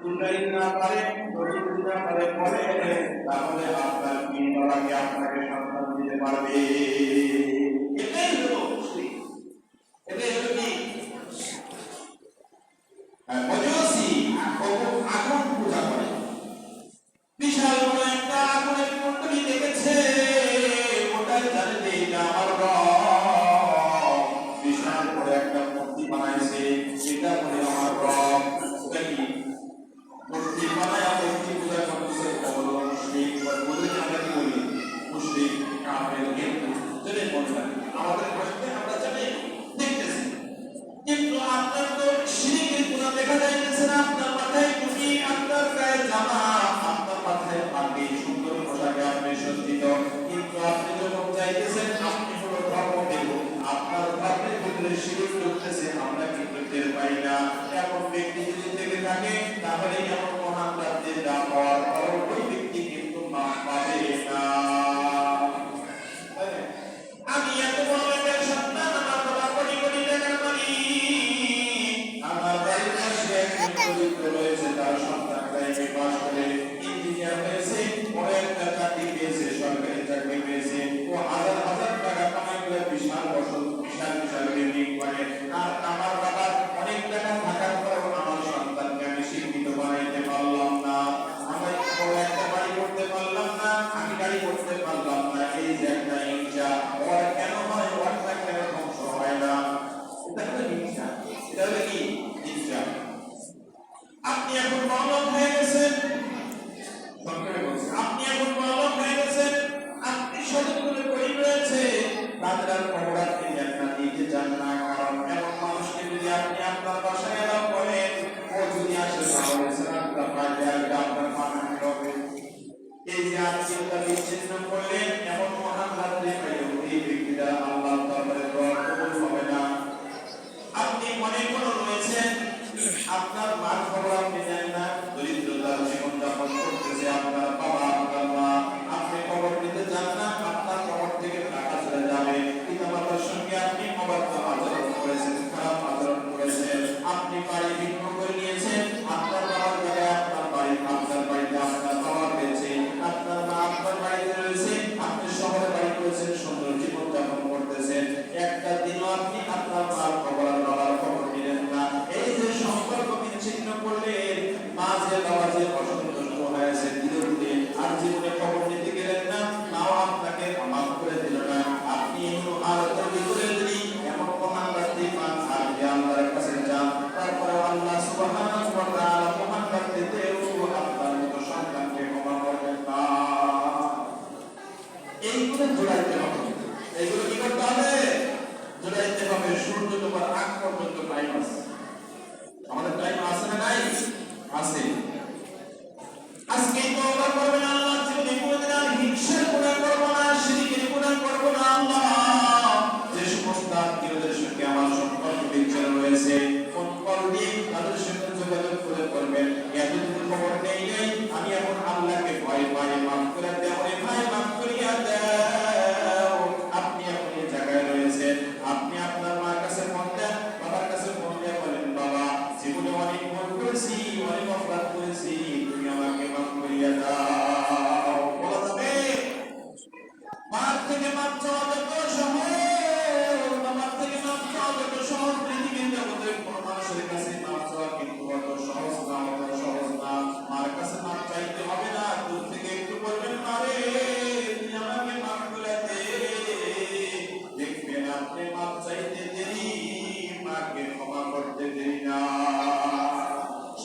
দুটাই না পারে, যদি না পারে বলে, তাহলে আপনার কি বাবাকে আপনাকে সন্তান দিতে পারবে? এটাই হলো মুশরিক। এটাই হলো কি মজুসি, আগুন পূজা করে। বিশাল বড় একটা আগুনের কুণ্ডলী দেখেছে, ওটাই জানে যে এটা আমার রব। বিশাল বড় একটা মূর্তি বানাইছে, এটা বলে আমার রব। ওটা কি মূর্তি বানায় মূর্তি পূজা করতেছে, এটা হলো মুশরিক। বলে আমরা কি বলি? মুশরিক, কাফের, হিন্দু যেটাই বলে না আমাদের প্রশ্নে আমরা জানি দেখতেছি। কিন্তু আপনার তো শিরকের গুনাহ দেখা যাইতেছে না। আপনার মাথায় টুপি, আপনার গায়ে জামা, আপনার মাথায় পাগড়ি, সুন্দর পোশাকে আপনি সজ্জিত, কিন্তু আপনি যখন চাইতেছেন আপনি হলো ধর্মদেব, আপনার ধর্মের ভিতরে শিরক ঢুকতেছে, আমরা কিন্তু টের পাই না। এমন ব্যক্তি যদি থেকে থাকে, তাহলে এমন মহান রাজ্যে যাওয়ার পর ওই ব্যক্তি কিন্তু মাফ পাবে না। আমি এত বড় একটা সন্তান, আমার বাবা কোটি কোটি টাকার মালিক, আমার বাড়ির পাশে একজন দরিদ্র রয়েছে, তার সন্তান লাইফে পাস করে ইঞ্জিনিয়ার হয়েছে, বড় একটা চাকরি পেয়েছে, সরকারি চাকরি পেয়েছে, ও হাজার হাজার টাকা কামাই করে বিশাল বসত, বিশাল বিশাল বিল্ডিং করে। আর আমার বাবা অনেক টাকা থাকার পরেও আমার সন্তানকে আমি শিক্ষিত বানাইতে পারলাম না, আমি বড় একটা বাড়ি করতে পারলাম না, আমি গাড়ি করতে পারলাম না। এই যে একটা হিংসা, ওর কেন হয়, ওরটা কেন ধ্বংস হয় না? এটা হলো হিংসা। এটা হলো কি? হিংসা। আপনি এখন বড়লোক হয়ে গেছেন, সংক্ষেপে বলছি, আপনি এখন বড়লোক হয়ে গেছেন, আপনি শতগুলো গরিব রয়েছে, তাদের আর খবর আপনি দেন না, দিতে চান না। কারণ এমন মানুষকে যদি আপনি আপনার বাসায় এলাও করেন, ও যদি আসে তাহলে সালামটা পাইলে আসবে, আপনার মানানি হবে। এই যে আত্মীয়তা বিচ্ছিন্ন করলেন, এমন মহান রাত্রে পাইলেও এই ব্যক্তিটা আল্লাহর দরবারে দোয়া কবুল হবে না। আপনি মনে করে রয়েছেন, আপনার মার খবর আপনি নেন না, দরিদ্রতার জীবন যাপন করতেছে আপনার বাবা, আপনার মা, আপনি খবর নিতে চান না, আপনার খবর থেকে টাকা চলে যাবে। পিতামাতার সঙ্গে আপনি অবাধ্য আচরণ করেছেন, খারাপ আচরণ করেছেন, আপনি বাড়ি ভিন্ন করে নিয়েছেন, আপনার বাবার জায়গায় আপনার বাড়ি, আপনার বাড়িতে আপনার বাবা রয়েছে, আপনার মা আপনার বাড়িতে রয়েছে, আপনি শহরে বাড়ি করেছেন, সুন্দর জীবন যাপন করতেছেন। একটা দিনও আপনি আপনার মার খবর আর বাবার খবর নিলেন না। এই যে সম্পর্ক বিচ্ছিন্ন করলেন, মা যে বাবা যে অসন্তুষ্ট হয়েছে বিরুদ্ধে, আর জীবনে খবর নিতে গেলেন না, নাও আপনাকে মাফ করে দিল না। আপনি আর তৈরি করে দিলি, এমন মহান রাত্রি পান, আর যে আল্লাহর কাছে যান, তারপরে আল্লাহ সুবহানাহু ওয়া তাআলা মহান রাত্রিতেও আপনার মতো সন্তানকে ক্ষমা করবেন না। এইগুলো জোড়াইতে হবে। এইগুলো কি করতে হবে? জোড়াইতে হবে। সূর্য ডোবার আগ পর্যন্ত টাইম আছে। আমাদের টাইম আছে না নাই? আছে। আজকে তওবা করবেন, আল্লাহর জীবনে কোনদিন আর হিংসার গুনাহ করব না, শিরকের গুনাহ করব না। আল্লাহ, যে সমস্ত আত্মীয়দের সঙ্গে আমার সম্পর্ক বিচ্ছিন্ন রয়েছে, ফোন কল দিয়ে তাদের সঙ্গে যোগাযোগ করে করবেন, এতদিন খবর নেই নাই, আমি এখন আল্লাহকে ভয় পাই, মাফ করে দাও রে ভাই, মাফ করিয়া দাও। আপনি এখন এই জায়গায় রয়েছেন, আপনি আপনার মার কাছে ফোন দেন, বাবার কাছে ফোন দিয়ে বলেন, বাবা জীবনে অনেক ভুল করেছি, অনেক অপরাধ করেছি, তুমি আমাকে মাফ করিয়া দাও। বলা যাবে? মার থেকে মাফ চাওয়া যত সহজ, বাবার থেকে মাফ চাওয়া যত সহজ, পৃথিবীর জগতের কোন মানুষের কাছে মাফ চাওয়া কিন্তু অত সহজ না, অত সহজ না। মার কাছে মাফ চাইতে হবে না, দূর থেকে একটু বলবেন, মারে তুমি আমাকে মাফ করে দে। দেখবেন আপনি মাফ চাইতে দেরি, মাকে ক্ষমা করতে দেরি না।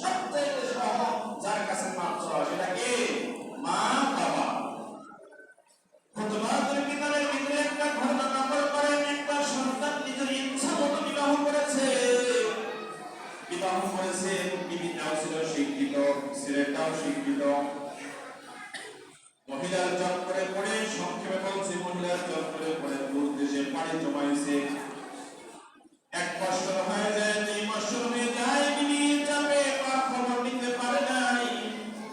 সবচেয়ে সহজ যার কাছে মাফ চাওয়া, সেটা কে? মা, বাবা। খুতবাতুল কিতাবের ভিতরে একটা ঘটনা নকল করেন। একটা সন্তান নিজের ইচ্ছা মতো বিবাহ করেছে, বিবিটাও ছিল শিক্ষিত, ছেলেটাও শিক্ষিত। মহিলার চক্করে পড়ে, সংক্ষেপে বলছি, মহিলার চক্করে পড়ে দূর দেশে পাড়ি জমাইছে। 1 বছর হয়ে যায়, 2 বছর হয়ে যায়, বিবি যাবে, বাবার খবর নিতে পারে নাই,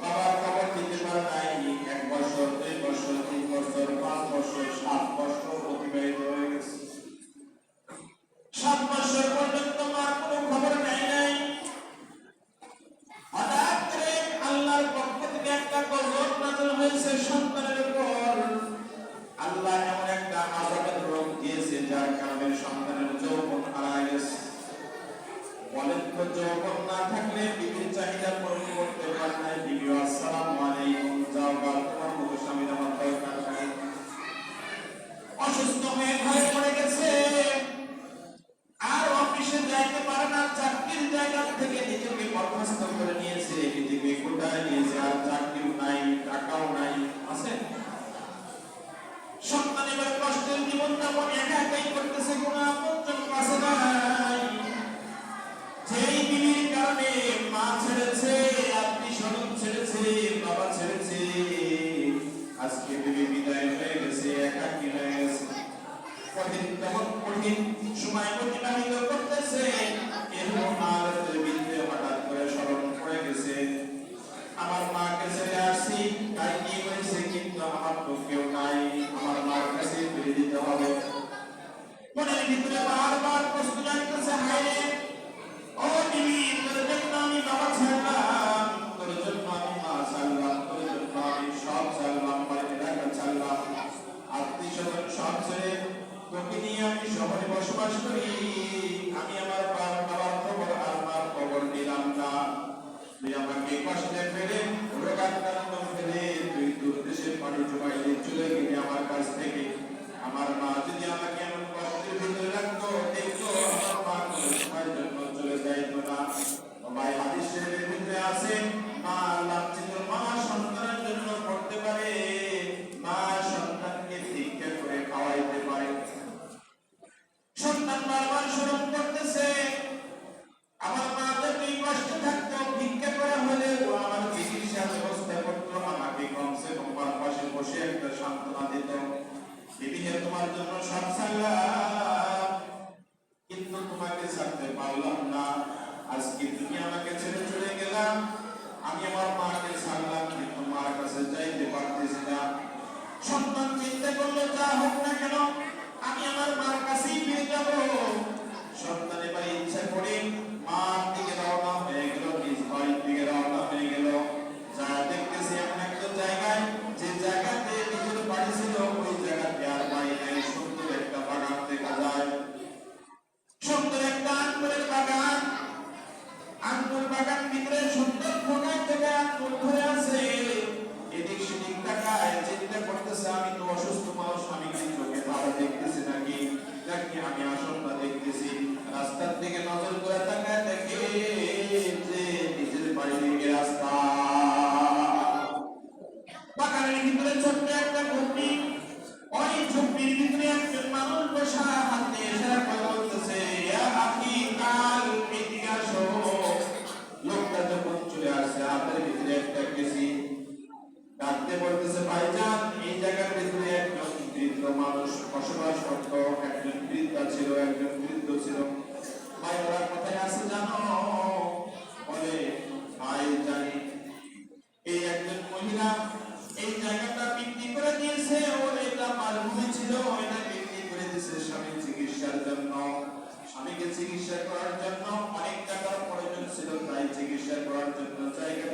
বাবার খবর নিতে পারে নাই। 1 বছর, 2 বছর, 3 বছর, 5 বছর, 7 বছর অতিবাহিত হয়ে গেছে। 7 বছর পর্যন্ত মার কোনো খবর নেয় নাই। হঠাৎ করে করতেছে সন্তানের উপর আল্লাহ এমন একটা আযাবের রোগ দিয়েছে যার কারণে সন্তানের যৌবন হারায় গেছে। বলেন তো যৌবন না থাকলে বিবির চাহিদা পূরণ করতে পারে না, বিবি আসসালামু আলাইকুম যাও বা তোমার মতো স্বামীর আমার দরকার নাই। অসুস্থ হয়ে ঘরে পড়ে গেছে, আর অফিসে যাইতে পারে না, চাকরির জায়গা থেকে নিজেকে বরখাস্ত করে নিয়েছে, নিজেকে কোটায় নিয়েছে, আর চাকরিও নাই, টাকাও নাই, আছে। সন্তান এবার কষ্টের জীবনযাপন একা একাই করতেছে, কোনো আপনজন কাছে নাই। যেই বিবির কারণে মা ছেড়েছে, আত্মীয় স্বজন ছেড়েছে, বাবা ছেড়েছে, আজকে বিবি বিদায় হয়ে গেছে, একাকী হয়ে গেছে। কঠিন তখন কঠিন সময় অতিবাহিত করতেছে, এরকম আলোচনার বিরুদ্ধে হঠাৎ করে স্মরণ পড়ে গেছে, আমার মাকে ছেড়ে আসছি, তাই কি হয়েছে, কিন্তু আমার তো কেউ নাই, আমার মার কাছে ফিরে দিতে হবে। মনের ভিতরে বারবার প্রশ্ন জাগতেছে, হায় রে ও বিবি, তোর জন্য আমি বাবা ছাড়লাম, তোর জন্য আমি মা ছাড়লাম, তোর জন্য আমি সব ছাড়লাম, বাড়িতে রাখা ছাড়লাম, আত্মীয় স্বজন সব ছেড়ে তোকে নিয়ে আমি শহরে বসবাস করি। আমি আমার বাবার খবর আর মার খবর নিলাম না। তুই আমাকে কষ্টে ফেলে, রোগাক্রান্ত ফেলে তুই দূর দেশের বাড়ি জমাইলে চলে গেলি আমার কাছ থেকে। আমার মা যদি আমাকে এমন কষ্টের ভিতরে রাখতো, দেখতো আমার মা কোনো সময়ের জন্য চলে যাইতো না। ভাই হাদিসের ভিতরে আছে, মা লাঞ্ছিত মা সন্তানের জন্য করতে পারে, মা সন্তানকে ভিক্ষা করে খাওয়াইতে পারে। সন্তান বারবার স্মরণ করতেছে, আমার মা যদি কষ্টে থাকতো, ভিক্ষা করা হলে আমার চিকিৎসার ব্যবস্থা করতো, আমাকে কমসে কম পাশে বসে একটা সান্ত্বনা দিত। বিভিন্ন তোমার জন্য সব ছাড়লাম, কিন্তু তোমাকে ছাড়তে পারলাম না। আজকে তুমি আমাকে ছেড়ে চলে গেলাম, আমি আমার মাকে ছাড়লাম, কিন্তু মার কাছে যাইতে পারতেছি না। সন্তান চিন্তা করলো, যা হোক না কেন আমি আমার মার কাছেই ফিরে যাব। সন্তান এবার ইচ্ছা করে মার দিকে রওনা হয়ে গেল, নিজ বাড়ির দিকে রওনা হয়ে গেল। যা দেখতেছে এমন একটা জায়গায়, যে জায়গাতে নিজের বাড়ি ছিল, ওই জায়গাতে আর বাড়ি নাই, সুন্দর একটা বাগান দেখা যায়, সুন্দর একটা আঙ্গুরের বাগান। আঙ্গুর বাগান ভিতরে সুন্দর কোনায় থেকে আঙ্গুর ধরে আছে। এদিক সেদিক তাকায়, চিন্তা করতেছে, আমি তো অসুস্থ মানুষ, আমি কি চোখে ভালো দেখতেছি নাকি, নাকি আমি আসনটা দেখতেছি। রাস্তার দিকে নজর করে তাকায়, দেখে যে নিজের বাড়ির দিকে রাস্তা। বাগানের ভিতরে ছোট্ট একটা ঝুপড়ি, ওই ঝুপড়ির ভিতরে একজন মানুষ বসা, হাতে ইশারা করে বলতেছে, ইয়া আখি কাল এদিকে আসো। লোকটা যখন চলে আসছে, হাতের ভিতরে একটা কেসি, ডাকতে বলতেছে, ভাইজান এই জায়গার ভিতরে একজন বৃদ্ধ মানুষ বসবাস করতো, একজন বৃদ্ধা ছিল, একজন বৃদ্ধ ছিল। ভাই ওরা কোথায় আছে জানো? বলে, ভাই জানি, এই একজন মহিলা এই জায়গাটা বিক্রি করে দিয়েছে, ওর এটা মালভূমি ছিল, ওইটা বিক্রি করে দিয়েছে স্বামীর চিকিৎসার জন্য। স্বামীকে চিকিৎসা করার জন্য অনেক টাকার প্রয়োজন ছিল, তাই চিকিৎসা করার জন্য জায়গা